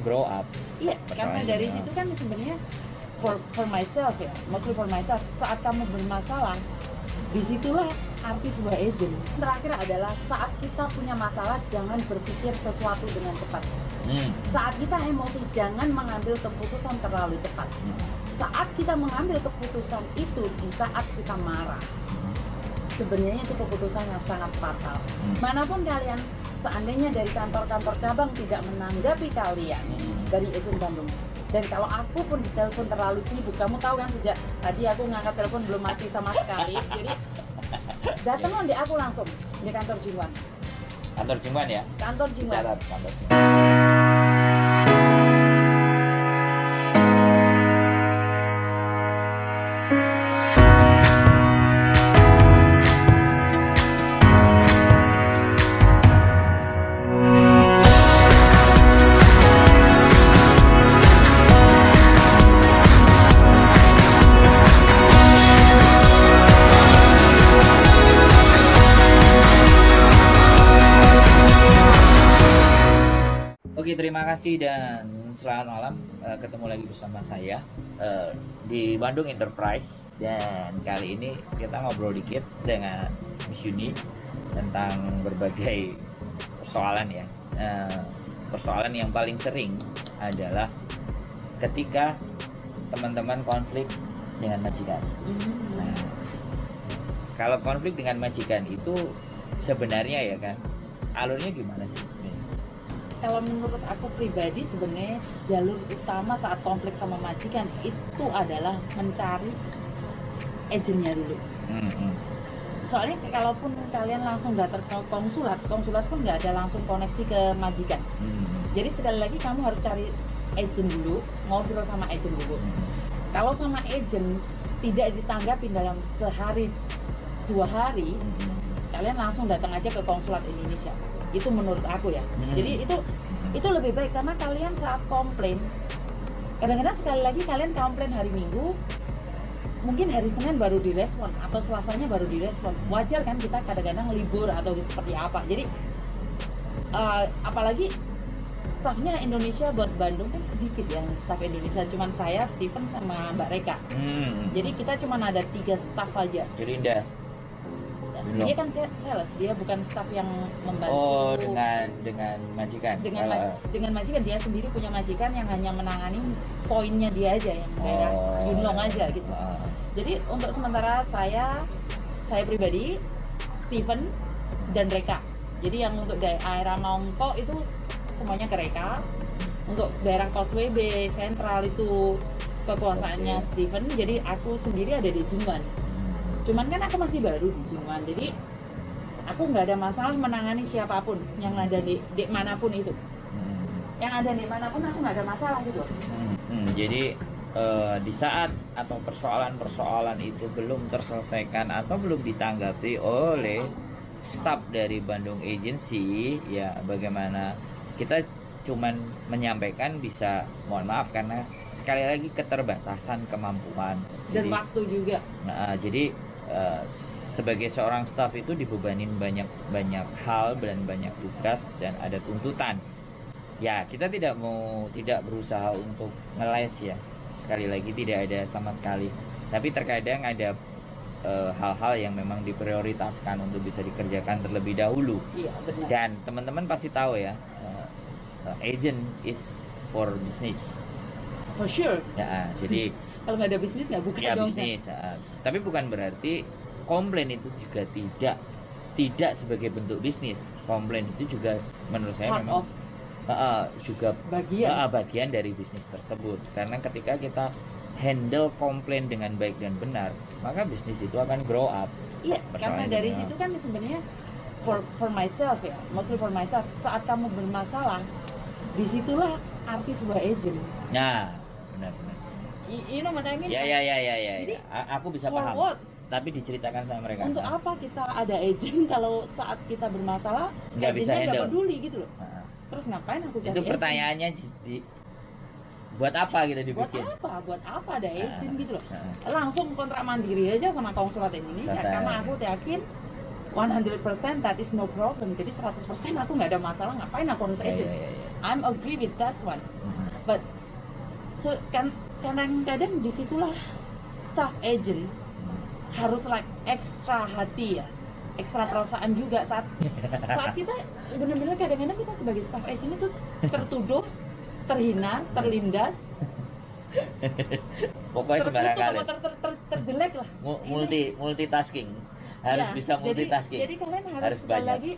grow up. Iya, karena dari situ kan sebenarnya for myself ya, mostly for myself. Saat kamu bermasalah, disitulah arti sebuah agent. Terakhir adalah saat kita punya masalah, jangan berpikir sesuatu dengan cepat. Saat kita emosi, jangan mengambil keputusan terlalu cepat. Saat kita mengambil keputusan itu di saat kita marah, sebenarnya itu keputusan yang sangat fatal. Manapun kalian, seandainya dari kantor-kantor cabang tidak menanggapi kalian dari agent Bandung, dan kalau aku pun ditelepon terlalu sibuk, kamu tahu kan sejak tadi aku ngangkat telepon belum mati sama sekali, jadi datang di aku langsung di kantor Jinwan. Kantor Jinwan ya? Kantor Jinwan. Kantor Jinwan. Oke, terima kasih dan selamat malam. Ketemu lagi bersama saya di Bandung Enterprise, dan kali ini kita ngobrol dikit dengan Miss Yuni tentang berbagai persoalan ya. Persoalan yang paling sering adalah ketika teman-teman konflik dengan majikan. Nah, kalau konflik dengan majikan itu sebenarnya ya kan, alurnya gimana sih? Kalau menurut aku pribadi sebenarnya jalur utama saat konflik sama majikan itu adalah mencari agennya dulu. Soalnya kalaupun kalian langsung datang ke konsulat pun nggak ada langsung koneksi ke majikan. Jadi sekali lagi kamu harus cari agen dulu, ngobrol sama agen dulu. Kalau sama agen tidak ditanggapi dalam sehari 2 hari, kalian langsung datang aja ke konsulat Indonesia. Itu menurut aku ya. Jadi itu lebih baik, karena kalian saat komplain, kadang-kadang sekali lagi kalian komplain hari Minggu, mungkin hari Senin baru direspon atau Selasanya baru direspon. Wajar kan kita kadang-kadang libur atau seperti apa. Jadi apalagi stafnya Indonesia buat Bandung kan sedikit ya, staf Indonesia cuman saya, Stephen sama Mbak Reka. Jadi kita cuman ada 3 staf aja. Jadi Indah. Dia kan sales, dia bukan staf yang membantu. Oh, dengan majikan. Dengan majikan, dia sendiri punya majikan yang hanya menangani poinnya dia aja, yang daerah Yunlong aja gitu. Jadi untuk sementara saya pribadi, Steven dan Reka. Jadi yang untuk daerah Nongko itu semuanya ke Reka. Untuk daerah Causeway Bay, Sentral itu kekuasaannya Steven. Jadi aku sendiri ada di Jinwan. Cuman kan aku masih baru di Jinwan, jadi aku nggak ada masalah menangani siapapun yang ada di manapun itu. Yang ada di manapun aku nggak ada masalah gitu. Jadi di saat atau persoalan-persoalan itu belum terselesaikan atau belum ditanggapi oleh staf dari Bandung Agency, ya bagaimana kita cuman menyampaikan bisa, mohon maaf karena sekali lagi keterbatasan kemampuan dan waktu juga. Jadi sebagai seorang staf itu dibebanin banyak hal dan banyak tugas dan ada tuntutan. Ya kita tidak berusaha untuk ngeles ya, sekali lagi tidak ada sama sekali. Tapi terkadang ada hal-hal yang memang diprioritaskan untuk bisa dikerjakan terlebih dahulu. Iya, benar. Dan teman-teman pasti tahu ya, agent is for business. For sure. Ya, jadi kalau nggak ada bisnis nggak buka ya, dong. Bisnis. Tapi bukan berarti komplain itu juga tidak sebagai bentuk bisnis. Komplain itu juga menurut saya memang juga bagian dari bisnis tersebut. Karena ketika kita handle komplain dengan baik dan benar, maka bisnis itu akan grow up. Iya, karena dari situ kan sebenarnya for myself ya, mostly for myself. Saat kamu bermasalah, disitulah arti sebuah agent. Nah, benar. You know what I mean? Ya. Jadi, aku bisa paham. What? Tapi diceritakan sama mereka. Untuk apa kita ada agent kalau saat kita bermasalah nggak bisa handle, nggak peduli gitu loh. Terus ngapain aku cari itu pertanyaannya buat apa gitu dibikin? Buat apa ada agent gitu loh. Langsung kontrak mandiri aja sama konsulat Indonesia. Karena aku yakin 100% that is no problem. Jadi 100% aku nggak ada masalah, ngapain aku harus agent? I'm agree with that one. But so kan kadang-kadang disitulah staff agent harus like ekstra hati ya, ekstra perasaan juga saat kita benar-benar kadang-kadang kita sebagai staff agent itu tertuduh, terhina, terlindas, pokoknya sembarang kali terjelek lah. multitasking harus Ya, bisa multitasking. Jadi kalian harus Harus sekali banyak. lagi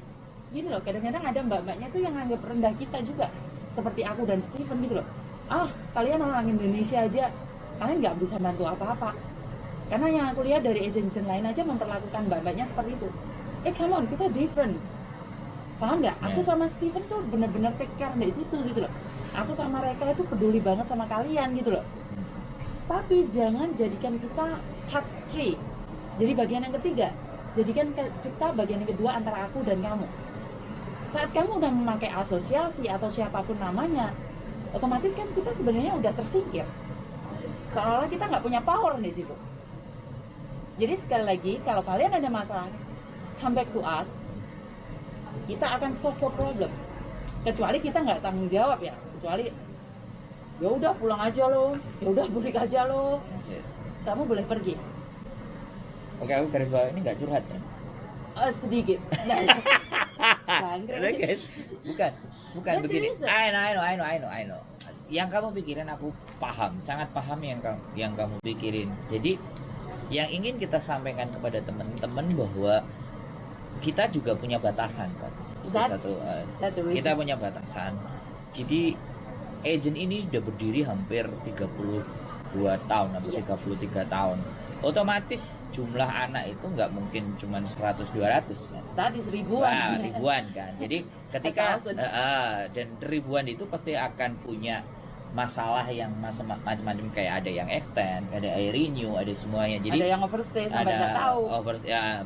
gini loh, kadang-kadang ada mbak-mbaknya tuh yang anggap rendah kita juga, seperti aku dan Steven gitu loh. Kalian orang Indonesia aja, kalian nggak bisa bantu apa-apa. Karena yang aku lihat dari agent-agent lain aja memperlakukan mbak-mbaknya seperti itu. Come on, kita different. Paham nggak? Aku Yeah. sama Steven tuh bener-bener take care dari situ gitu loh. Aku sama mereka itu peduli banget sama kalian gitu loh. Tapi jangan jadikan kita part 3. Jadi bagian yang ketiga. Jadikan kita bagian yang kedua antara aku dan kamu. Saat kamu udah memakai asosiasi atau siapapun namanya, otomatis kan kita sebenarnya udah tersingkir. Seolah-olah kita nggak punya power di situ. Jadi sekali lagi, kalau kalian ada masalah, come back to us. Kita akan solve the problem. Kecuali kita nggak tanggung jawab ya. Kecuali ya udah pulang aja lo, ya udah balik aja lo, kamu boleh pergi. Oke, aku garis bawah ini nggak curhat kan? Sedikit. Ada, guys. Bukan But begini. there is I know. Yang kamu pikirin aku paham, sangat paham yang kamu pikirin. Jadi yang ingin kita sampaikan kepada teman-teman bahwa kita juga punya batasan kan. That's the reason. Kita punya batasan. Jadi agent ini udah berdiri hampir 32 tahun atau 33 tahun. Otomatis jumlah anak itu nggak mungkin cuma 100-200 kan. Tadi ribuan. Wah, ribuan kan. Jadi ketika 1,000. dan ribuan itu pasti akan punya masalah yang macam-macam, kayak ada yang extend, ada renew, ada semuanya. Jadi ada yang overstay sampai nggak tahu.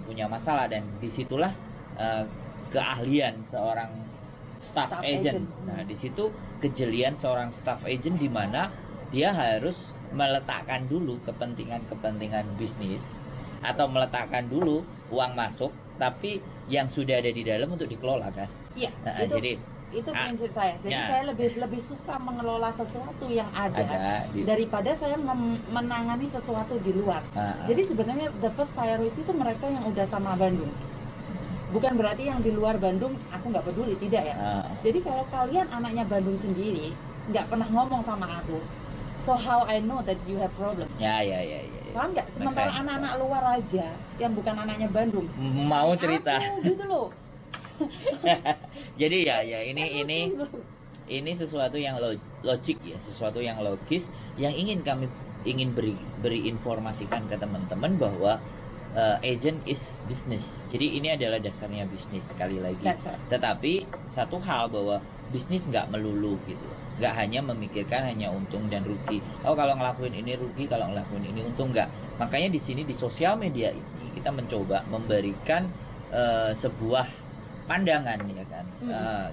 Punya masalah, dan disitulah keahlian seorang staff agent. Nah, di situ kejelian seorang staff agent di mana dia harus meletakkan dulu kepentingan bisnis atau meletakkan dulu uang masuk, tapi yang sudah ada di dalam untuk dikelola kan. Iya, itu prinsip saya. Jadi saya lebih suka mengelola sesuatu yang ada daripada saya menangani sesuatu di luar. Jadi sebenarnya the first priority itu mereka yang udah sama Bandung. Bukan berarti yang di luar Bandung aku nggak peduli, tidak ya. Jadi kalau kalian anaknya Bandung sendiri nggak pernah ngomong sama aku, so how I know that you have problem? Ya. Paham nggak? Sementara anak-anak luar aja yang bukan anaknya Bandung mau cerita. Aku, gitu loh. Jadi ya ini sesuatu yang logik ya, sesuatu yang logis yang ingin beri informasikan ke teman-teman bahwa agent is business. Jadi ini adalah dasarnya bisnis sekali lagi. Tetapi satu hal bahwa bisnis nggak melulu gitu, nggak hanya memikirkan hanya untung dan rugi. Kalau ngelakuin ini rugi, kalau ngelakuin ini untung, nggak. Makanya di sini di sosial media ini kita mencoba memberikan sebuah pandangan ya kan,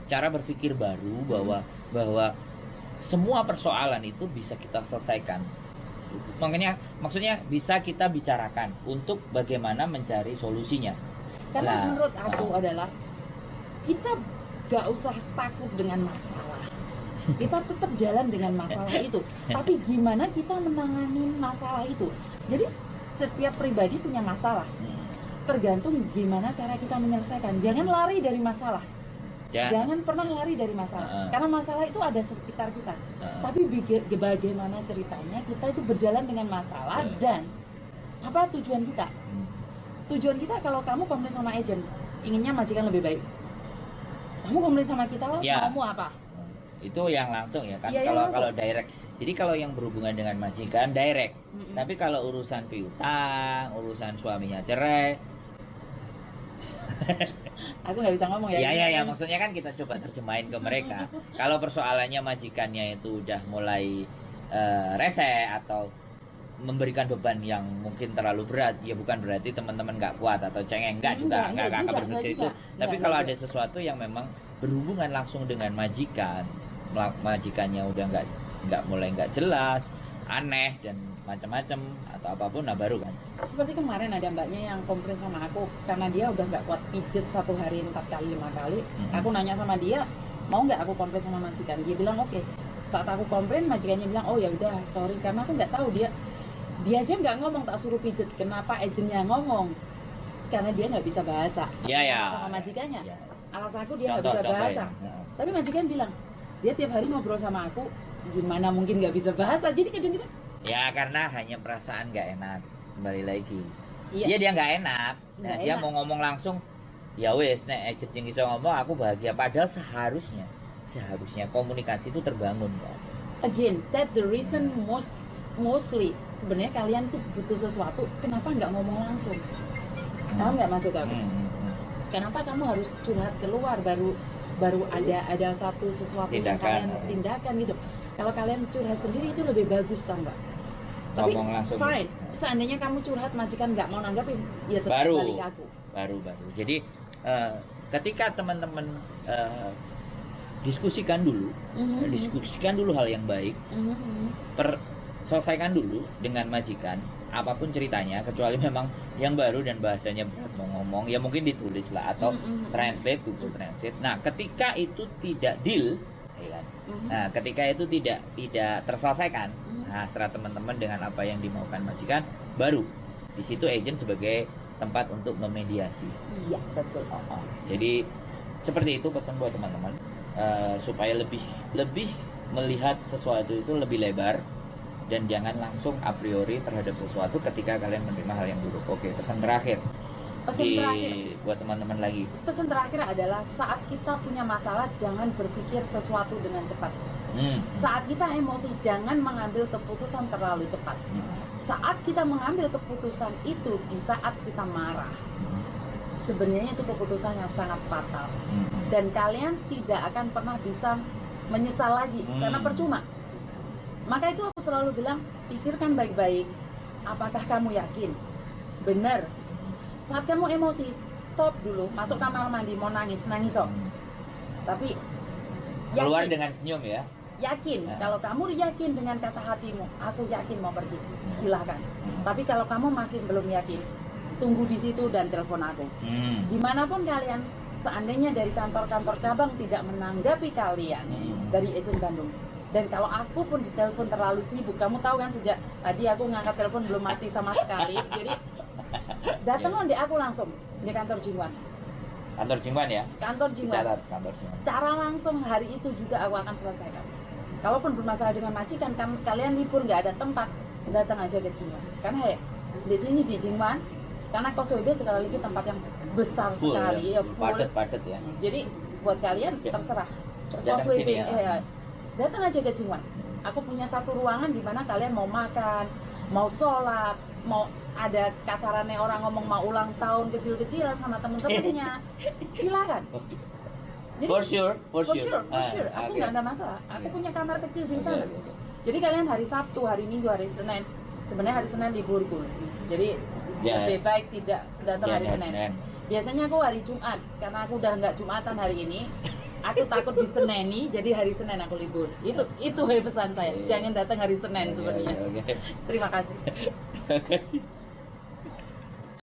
cara berpikir baru bahwa semua persoalan itu bisa kita selesaikan. Makanya maksudnya bisa kita bicarakan untuk bagaimana mencari solusinya. Karena menurut aku adalah kita gak usah takut dengan masalah. Kita tetap jalan dengan masalah itu. Tapi gimana kita menangani masalah itu? Jadi setiap pribadi punya masalah. Tergantung gimana cara kita menyelesaikan. Jangan lari dari masalah. Jangan pernah lari dari masalah. Karena masalah itu ada sekitar kita. Tapi bagaimana ceritanya kita itu berjalan dengan masalah dan apa tujuan kita? Tujuan kita kalau kamu komplain sama agent, inginnya majikan lebih baik. Kamu komplain sama kita, mau apa? Itu yang langsung ya kan. Kalau direct. Jadi kalau yang berhubungan dengan majikan direct. Tapi kalau urusan piutang, urusan suaminya cerai, aku nggak bisa ngomong ya. Ya, maksudnya kan kita coba terjemahin ke mereka. Kalau persoalannya majikannya itu udah mulai rese atau memberikan beban yang mungkin terlalu berat, ya bukan berarti teman-teman nggak kuat atau cengeng, nggak akan berpikir itu. Tapi kalau ada sesuatu yang memang berhubungan langsung dengan majikannya udah nggak jelas, aneh dan macam-macam atau apapun, nah baru kan. Seperti kemarin ada mbaknya yang komplain sama aku karena dia udah nggak kuat pijet 1 hari 4 kali 5 kali. Aku nanya sama dia, mau nggak aku komplain sama majikan? Dia bilang oke. Saat aku komplain, majikannya bilang oh ya udah sorry, karena aku nggak tahu dia aja nggak ngomong tak suruh pijet. Kenapa agennya ngomong? Karena dia nggak bisa bahasa. Sama majikannya. Alasan aku dia nggak bisa bahasa. Tapi majikan bilang dia tiap hari ngobrol sama aku, gimana mungkin nggak bisa bahasa? Jadi kadang-kadang ya karena hanya perasaan nggak enak, kembali lagi. iya, Iya dia nggak enak. Nah, Nggak dia enak. mau ngomong langsung, ya wes nek agent sing iso ngomong aku bahagia. Padahal seharusnya komunikasi itu terbangun kan. Again, that the reason mostly sebenarnya kalian tuh butuh sesuatu, kenapa nggak ngomong langsung? Tahu nggak maksud aku? Kenapa kamu harus curhat keluar baru ada sesuatu yang Tindakan. kalian tindakan gitu? Kalau kalian curhat sendiri itu lebih bagus, tau nggak? Tapi Ngomong langsung. fine, seandainya kamu curhat majikan nggak mau nanggapin, ya tetap Baru. balik ke aku. baru. Jadi ketika teman-teman diskusikan dulu hal yang baik, selesaikan dulu dengan majikan apapun ceritanya, kecuali memang yang baru dan bahasanya berat mau ngomong, ya mungkin ditulis lah atau translate, Google Translate. Nah ketika itu tidak deal, ya kan? Nah ketika itu tidak terselesaikan, nah setelah teman-teman dengan apa yang dimaukan majikan, baru di situ agent sebagai tempat untuk memediasi. Iya betul. Jadi seperti itu pesan buat teman-teman, supaya lebih melihat sesuatu itu lebih lebar dan jangan langsung a priori terhadap sesuatu ketika kalian menerima hal yang buruk. Oke, pesan terakhir buat teman-teman lagi. Pesan terakhir adalah saat kita punya masalah jangan berpikir sesuatu dengan cepat. Saat kita emosi jangan mengambil keputusan terlalu cepat. Saat kita mengambil keputusan itu di saat kita marah, sebenarnya itu keputusan yang sangat fatal. Dan kalian tidak akan pernah bisa menyesal lagi karena percuma. Maka itu aku selalu bilang, pikirkan baik-baik. Apakah kamu yakin? Benar. Saat kamu emosi, stop dulu. Masuk kamar mandi, mau nangis sok. Tapi Keluar yakin. dengan senyum ya. Yakin. Nah. Kalau kamu yakin dengan kata hatimu, aku yakin mau pergi. Silahkan. Tapi kalau kamu masih belum yakin, tunggu di situ dan telepon aku. Dimanapun kalian, seandainya dari kantor-kantor cabang tidak menanggapi kalian dari agent Bandung. Dan kalau aku pun ditelepon terlalu sibuk, kamu tahu kan sejak tadi aku ngangkat telepon belum mati sama sekali. Jadi datang di aku langsung di kantor Jingwan. Kantor Jingwan ya. Kantor Jingwan. Catat, kantor Jingwan. Secara langsung hari itu juga aku akan selesaikan. Kalaupun bermasalah dengan majikan, kalian libur nggak ada tempat, datang aja ke Jingwan. Karena di sini di Jingwan, karena Kos WB sekali lagi tempat yang besar Full, sekali, ya. full. Padat ya. Jadi buat kalian Ya. terserah. Datang Kos WB, sini ya. datang aja ke Jingwan. Aku punya satu ruangan di mana kalian mau makan, mau sholat, mau ada kasarannya orang ngomong mau ulang tahun kecil-kecilan sama temen-temennya, silakan. Jadi, For sure. for sure. Aku nggak ada masalah. Aku punya kamar kecil di sana. Jadi kalian hari Sabtu, hari Minggu, hari Senin, sebenarnya hari Senin liburku. Jadi lebih baik tidak datang hari Senin. Biasanya aku hari Jumat, karena aku udah nggak Jumatan hari ini. Aku takut diseneni, jadi hari Senin aku libur. Itu pesan saya. Jangan datang hari Senin sebenarnya. Oke. Terima kasih.